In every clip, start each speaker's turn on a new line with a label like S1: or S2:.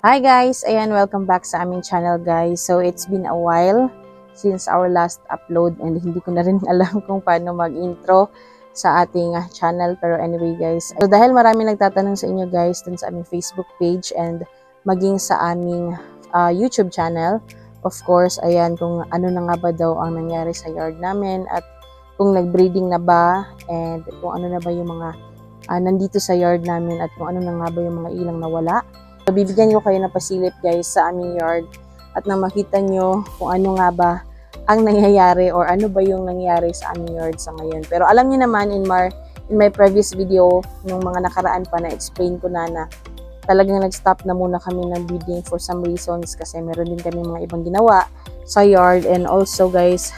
S1: Hi guys! Ayan, welcome back sa aming channel guys. So, it's been a while since our last upload and hindi ko na rin alam kung paano mag-intro sa ating channel. Pero anyway guys, so dahil marami nagtatanong sa inyo guys dun sa aming Facebook page and maging sa aming YouTube channel, of course, ayan, kung ano na nga ba daw ang nangyari sa yard namin at kung nag-breeding na ba and kung ano na ba yung mga nandito sa yard namin at kung ano na nga ba yung mga ilang nawala. So, bibigyan ko kayo ng pasilip guys sa aming yard at nang makita nyo kung ano nga ba ang nangyayari or ano ba yung nangyayari sa aming yard sa ngayon. Pero alam niyo naman in my previous video, nung mga nakaraan pa na-explain ko na talagang nag-stop na muna kami ng breeding for some reasons kasi meron din kami mga ibang ginawa sa yard. And also guys,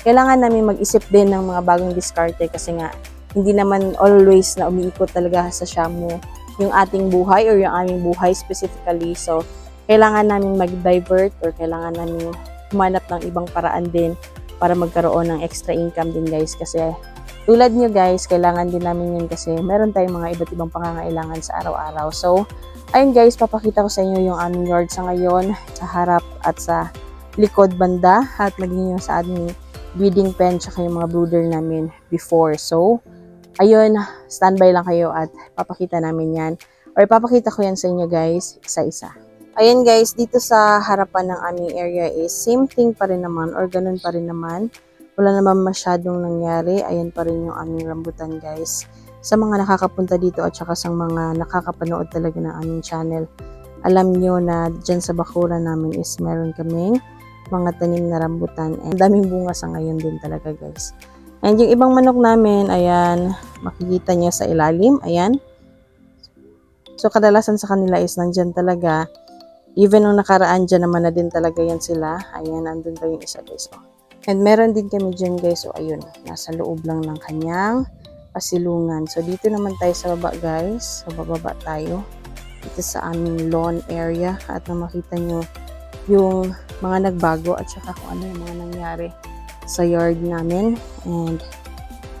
S1: kailangan namin mag-isip din ng mga bagong diskarte kasi nga hindi naman always na umiikot talaga sa Shamu yung ating buhay or yung aming buhay specifically. So, kailangan namin mag-divert or kailangan namin humanap ng ibang paraan din para magkaroon ng extra income din guys. Kasi tulad nyo guys, kailangan din namin yun kasi meron tayong mga iba't ibang pangangailangan sa araw-araw. So, ayun guys, papakita ko sa inyo yung aming yard sa ngayon, sa harap at sa likod banda at maging yung sa aming breeding pen tsaka yung mga brooder namin before. So, ayun, standby lang kayo at papakita namin yan. Or papakita ko yan sa inyo guys, isa-isa. Ayun guys, dito sa harapan ng aming area is same thing pa rin naman or ganun pa rin naman. Wala naman masyadong nangyari. Ayan pa rin yung aming rambutan guys. Sa mga nakakapunta dito at saka sa mga nakakapanood talaga ng aming channel, alam nyo na dyan sa bakuran namin is meron kaming mga tanim na rambutan. And daming bunga sa ngayon din talaga guys. And yung ibang manok namin, ayan, makikita niyo sa ilalim, ayan. So, kadalasan sa kanila is nandyan talaga. Even nung nakaraan, dyan naman na din talaga yan sila. Ayan, nandun pa yung isa guys. Oh. And meron din kami dyan guys. So, ayun, nasa loob lang ng kanyang pasilungan. So, dito naman tayo sa baba guys. So, bababa tayo. Dito sa aming lawn area. At na makita nyo yung mga nagbago at saka kung ano yung mga nangyari sa yard namin. And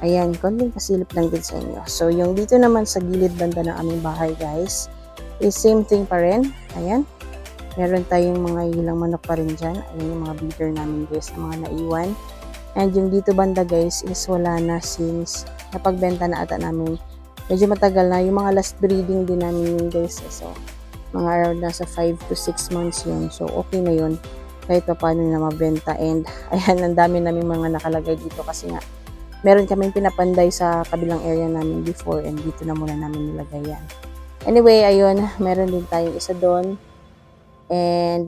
S1: ayan, konting pasilip lang din sa inyo. So, yung dito naman sa gilid banda ng aming bahay guys, is same thing pa rin. Ayan, meron tayong mga ilang manok pa rin dyan. Ayan yung mga breeder namin guys na mga naiwan. And yung dito banda guys is wala na since napagbenta na ata namin. Medyo matagal na. Yung mga last breeding din namin yun guys. So, mga around nasa 5 to 6 months yun. So, okay na yun kahit pa paano na mabenta. And ayan, ang dami namin mga nakalagay dito kasi nga meron kaming pinapanday sa kabilang area namin before and dito na muna namin nilagay yan. Anyway, ayun, meron din tayong isa doon. And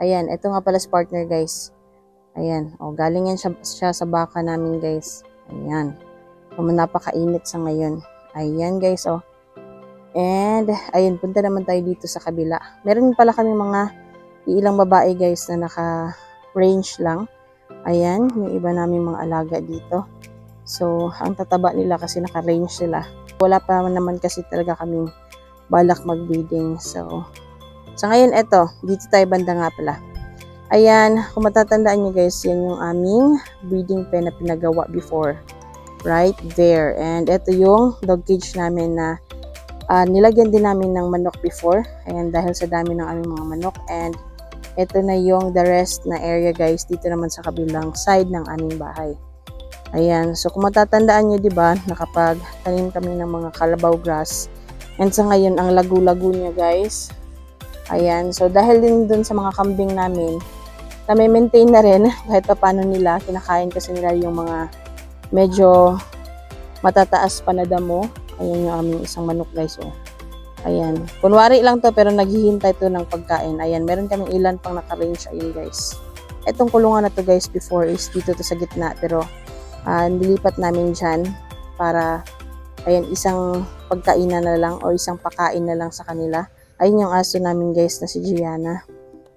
S1: ayan, ito nga pala si partner guys. Ayan, galing yan siya sa baka namin guys. Ayan, napakainit sa ngayon. Ayan guys, and ayun, punta naman tayo dito sa kabila. Meron pala kami mga ilang babae guys na naka-range lang. Ayan, yung iba namin mga alaga dito. So, ang tataba nila kasi naka-range sila. Wala pa naman kasi talaga kaming balak mag-breeding. So, sa ngayon, eto, dito tayo banda nga pala. Ayan, kung matatandaan nyo guys, yan yung aming breeding pen na pinagawa before. Right there. And eto yung dog cage namin na nilagyan din namin ng manok before. Ayan, dahil sa dami ng aming mga manok. And ito na yung the rest na area guys, dito naman sa kabilang side ng aming bahay. Ayan, so kung matatandaan nyo, diba, nakapag-tanim kami ng mga kalabaw grass. And sa ngayon, ang lagu-lagu niya guys. Ayan, so dahil din dun sa mga kambing namin, kami maintain na rin kahit pa paano nila. Kinakain kasi nila yung mga medyo matataas pa na damo. Ayan yung aming isang manok guys. Ayan, kunwari lang to pero naghihintay to ng pagkain. Ayan, meron kaming ilan pang naka-range. Ayun guys. Etong kulungan na to guys before is dito to sa gitna. Pero nilipat namin dyan para ayan, isang pagkainan na lang o isang pakain na lang sa kanila. Ayun yung aso namin guys na si Gianna.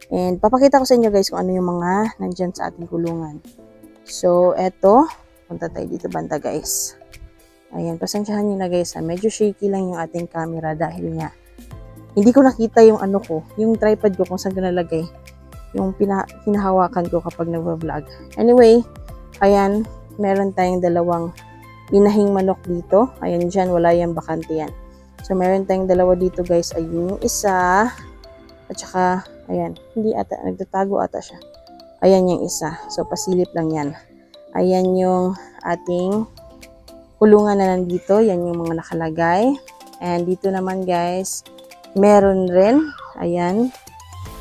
S1: And papakita ko sa inyo guys kung ano yung mga nandyan sa ating kulungan. So, eto. Punta tayo dito banda guys. Ayan, pasensyahan nyo na guys medyo shaky lang yung ating camera dahil nga hindi ko nakita yung ano ko, yung tripod ko kung saan ko nalagay, yung hinahawakan ko kapag nagva-vlog. Anyway, ayan, meron tayong dalawang inahing manok dito. Ayan dyan, wala yan, bakante yan. So, meron tayong dalawa dito guys. Ayun yung isa. At saka, ayan, hindi ata, nagtatago ata siya. Ayan yung isa. So, pasilip lang yan. Ayan yung ating kulungan na nandito. Yan yung mga nakalagay. And dito naman guys, meron rin. Ayan.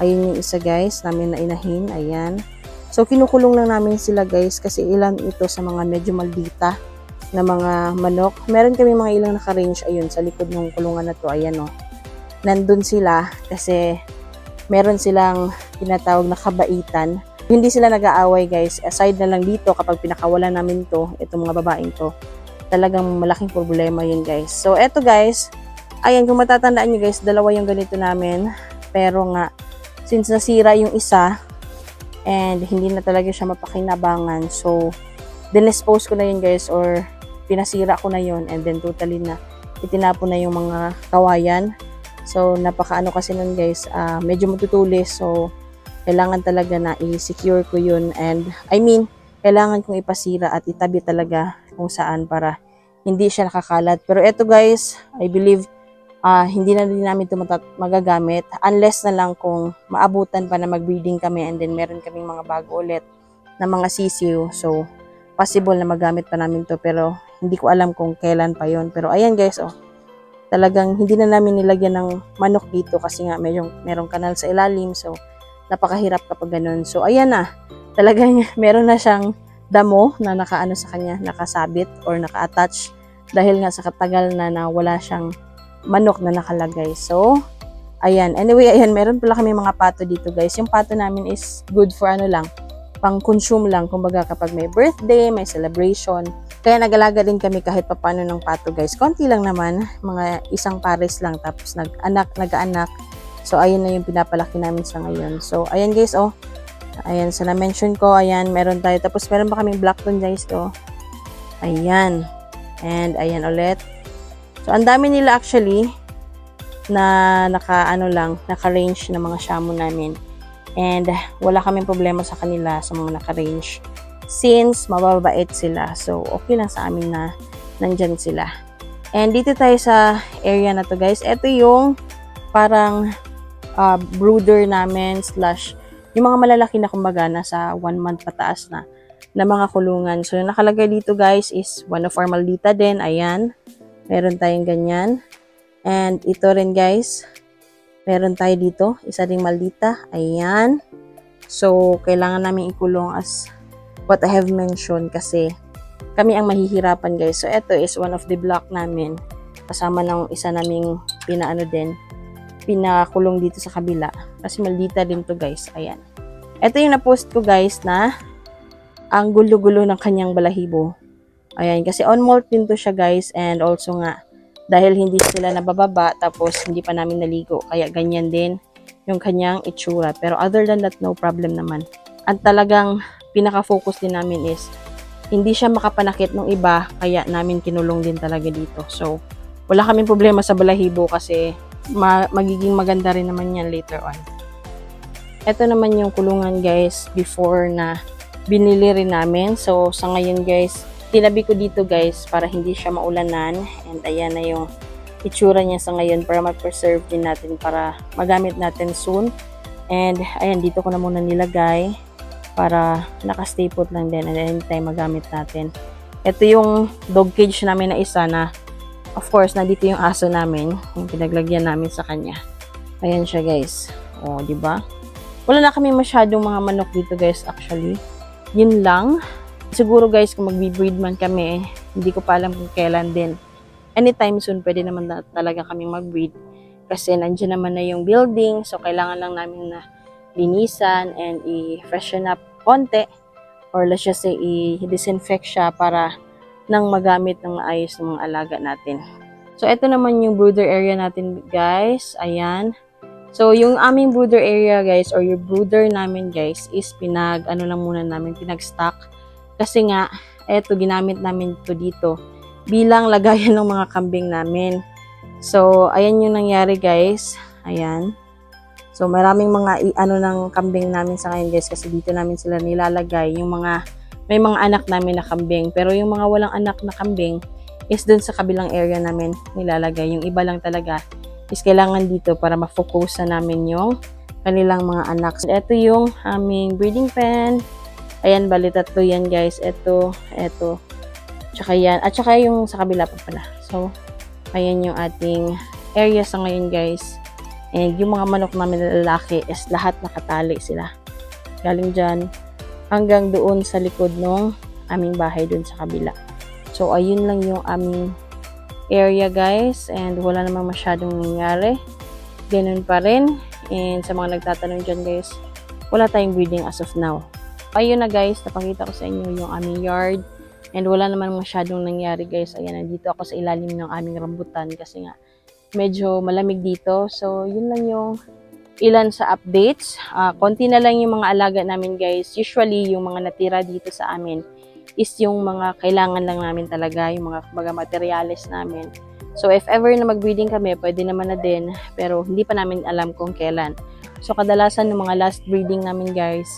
S1: Ayun yung isa guys, namin na inahin. Ayan. So, kinukulong lang namin sila guys kasi ilan ito sa mga medyo maldita na mga manok. Meron kami mga ilang naka-range ayun sa likod ng kulungan na to. Ayan o. Nandun sila kasi meron silang tinatawag na kabaitan. Hindi sila nag-aaway guys. Aside na lang dito kapag pinakawalan namin to, itong mga babaeng to, talagang malaking problema yun guys. So eto guys, ayan kung matatandaan nyo guys, dalawa yung ganito namin. Pero nga, since nasira yung isa, and hindi na talaga siya mapakinabangan, so dinispose ko na yun guys, or pinasira ko na yun, and then totally na itinapon na yung mga kawayan. So, napakaano kasi nun guys, medyo matutulis. So, kailangan talaga na i-secure ko yun. And, I mean, kailangan kong ipasira at itabi talaga kung saan para hindi siya nakakalat. Pero eto guys, I believe, hindi na din namin ito magagamit. Unless na lang kung maabutan pa na mag-breeding kami and then meron kaming mga bago ulit na mga sisiu. So, possible na magamit pa namin to. Pero, hindi ko alam kung kailan pa yon. Pero, ayan guys, oh. Talagang hindi na namin nilagyan ng manok dito kasi nga merong kanal sa ilalim. So, napakahirap kapag ganun. So, ayan na. Talagang meron na siyang damo na nakaano sa kanya, nakasabit or naka-attach dahil nga sa katagal na wala siyang manok na nakalagay. So, ayan. Anyway, ayan, meron pala kami mga pato dito guys. Yung pato namin is good for ano lang, pang-consume lang. Kumbaga kapag may birthday, may celebration. Kaya nag-alaga din kami kahit papano ng pato guys. Konti lang naman, mga isang pares lang. Tapos nag-anak. So, ayun na yung pinapalaki namin sa ngayon. So, ayan guys, oh. Ayan, sa na-mention ko, ayan, meron tayo. Tapos, meron pa kaming black tone guys, to. Ayan. And, ayan ulit. So, ang dami nila actually na naka-range na mga shamo namin. And, wala kaming problema sa kanila sa mga naka-range. Since mababait sila. So, okay lang sa amin na nandyan sila. And dito tayo sa area na to guys. Ito yung parang brooder namin / yung mga malalaki na kumbaga nasa 1 month pataas na mga kulungan. So, yung nakalagay dito guys is one of our maldita din. Ayan. Meron tayong ganyan. And ito rin guys. Meron tayo dito. Isa ding maldita. Ayan. So, kailangan namin ikulong as what I have mentioned kasi kami ang mahihirapan guys. So, ito is one of the block namin. Kasama ng isa naming pinakulong dito sa kabila. Kasi maldita din to guys. Ayan. Ito yung na-post ko guys na ang gulo-gulo ng kanyang balahibo. Ayan. Kasi on-molt din to siya guys. And also nga, dahil hindi sila nabababa tapos hindi pa namin naligo. Kaya ganyan din yung kanyang itsura. Pero other than that, no problem naman. At talagang pinaka-focus din namin is hindi siya makapanakit ng iba, kaya namin kinulong din talaga dito. So, wala kaming problema sa balahibo kasi magiging maganda rin naman yan later on. Ito naman yung kulungan guys before na binili rin namin. So, sa ngayon guys, tinabi ko dito guys para hindi siya maulanan. And ayan na yung itsura niya sa ngayon para mag-preserve din natin para magamit natin soon. And ayan, dito ko na muna nilagay para naka-stay put lang din and anytime magamit natin. Ito yung dog cage namin na isa na of course, nandito yung aso namin, yung pinaglagyan namin sa kanya. Ayan siya guys. O, di ba? Wala na kami masyadong mga manok dito guys actually. Yun lang. Siguro guys, kung magbe-breed man kami, hindi ko pa alam kung kailan din. Anytime soon, pwede naman talaga kami mag-breed. Kasi nandiyan naman na yung building, so kailangan lang namin na linisan and i-freshen up konti or let's just say i-disinfect siya para nang magamit ng maayos ng mga alaga natin. So, ito naman yung brooder area natin guys. Ayan. So, yung aming brooder area guys or yung brooder namin guys is pinag-stock. Kasi nga, eto ginamit namin to dito bilang lagayan ng mga kambing namin. So, ayan yung nangyari guys. Ayan. So, maraming mga ng kambing namin sa ngayon guys kasi dito namin sila nilalagay. Yung may mga anak namin na kambing. Pero yung mga walang anak na kambing is dun sa kabilang area namin nilalagay. Yung iba lang talaga is kailangan dito para ma-focus na namin yung kanilang mga anak. Ito yung aming breeding pen. Ayan, bali tatlo yan guys. Ito, tsaka yan. At tsaka yung sa kabila pa pala. So, ayan yung ating area sa ngayon guys. And yung mga manok namin na lalaki is lahat nakatali sila. Galing dyan hanggang doon sa likod ng aming bahay doon sa kabila. So, ayun lang yung aming area guys. And wala namang masyadong nangyari. Ganun pa rin. And sa mga nagtatanong dyan guys, wala tayong breeding as of now. Ayun na guys, napakita ko sa inyo yung aming yard. And wala naman masyadong nangyari guys. Ayan, nandito ako sa ilalim ng aming rambutan kasi nga medyo malamig dito. So, yun lang yung ilan sa updates. Konti na lang yung mga alaga namin guys. Usually, yung mga natira dito sa amin is yung mga kailangan lang namin talaga, yung mga materyales namin. So, if ever na mag-breeding kami, pwede naman na din. Pero, hindi pa namin alam kung kailan. So, kadalasan ng mga last breeding namin, guys,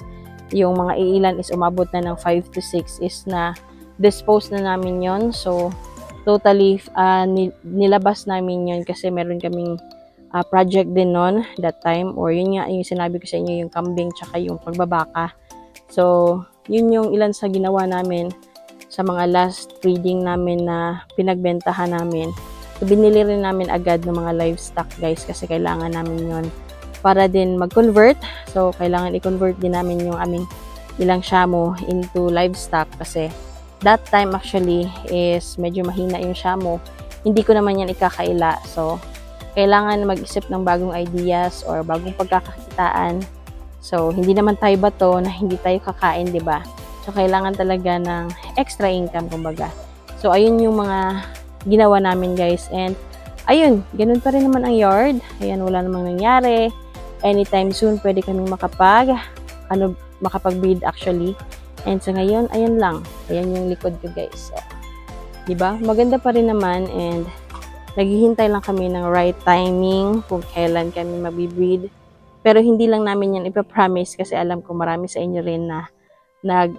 S1: yung mga iilan is umabot na ng 5 to 6 is na dispose na namin yon. So, totally, nilabas namin yon kasi meron kaming project din nun that time. Or yun nga, yung sinabi ko sa inyo, yung kambing tsaka yung pagbabaka. So, yun yung ilan sa ginawa namin sa mga last breeding namin na pinagbentahan namin. So, binili rin namin agad ng mga livestock guys kasi kailangan namin yon para din mag-convert. So, kailangan i-convert din namin yung aming ilang shamo into livestock kasi that time actually is medyo mahina yung shamo. Hindi ko naman yan ikakaila. So, kailangan mag-isip ng bagong ideas or bagong pagkakakitaan. So, hindi naman tayo bato na hindi tayo kakain, di ba? So, kailangan talaga ng extra income, kumbaga. So, ayun yung mga ginawa namin guys, and ayun, ganun pa rin naman ang yard. Ayan, wala namang nangyari. Anytime soon pwede kaming makapag-breed actually. And sa ngayon, ayan lang. Ayan yung likod ko guys. So, diba? Maganda pa rin naman, and naghihintay lang kami ng right timing kung kailan kami mag-breed. Pero hindi lang namin yan ipapromise kasi alam ko marami sa inyo rin na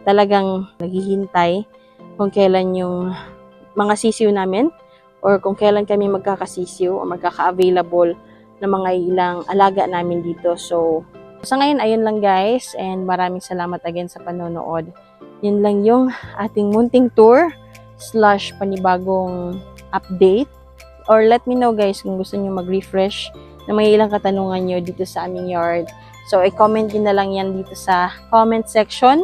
S1: talagang naghihintay kung kailan yung mga sisiw namin or kung kailan kami magkakasisiw o magkaka-available ng mga ilang alaga namin dito. So, sa ngayon, ayun lang guys, and maraming salamat again sa panonood. Yun lang yung ating munting tour / panibagong update. Or let me know guys kung gusto nyo mag-refresh na may ilang katanungan nyo dito sa aming yard. So, i-comment nyo na lang yan dito sa comment section.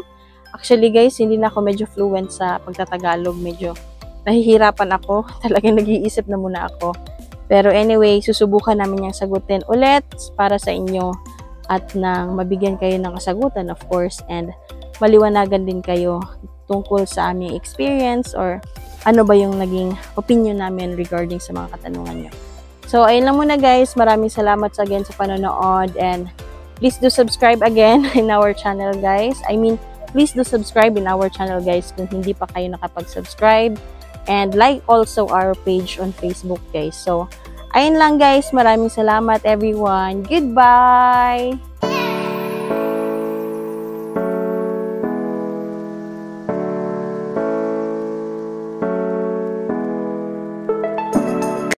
S1: Actually guys, hindi na ako medyo fluent sa pagtatagalog. Medyo nahihirapan ako. Talagang nag-iisip na muna ako. Pero anyway, susubukan namin yung sagutin ulit para sa inyo at nang mabigyan kayo ng kasagutan of course, and maliwanagan din kayo tungkol sa aming experience or ano ba yung naging opinion namin regarding sa mga katanungan nyo. So, ayun lang muna guys. Maraming salamat again sa panonood, and please do subscribe again in our channel guys. Please do subscribe in our channel guys kung hindi pa kayo nakapag-subscribe. And like also our page on Facebook guys. So, ayun lang guys. Maraming salamat everyone. Goodbye!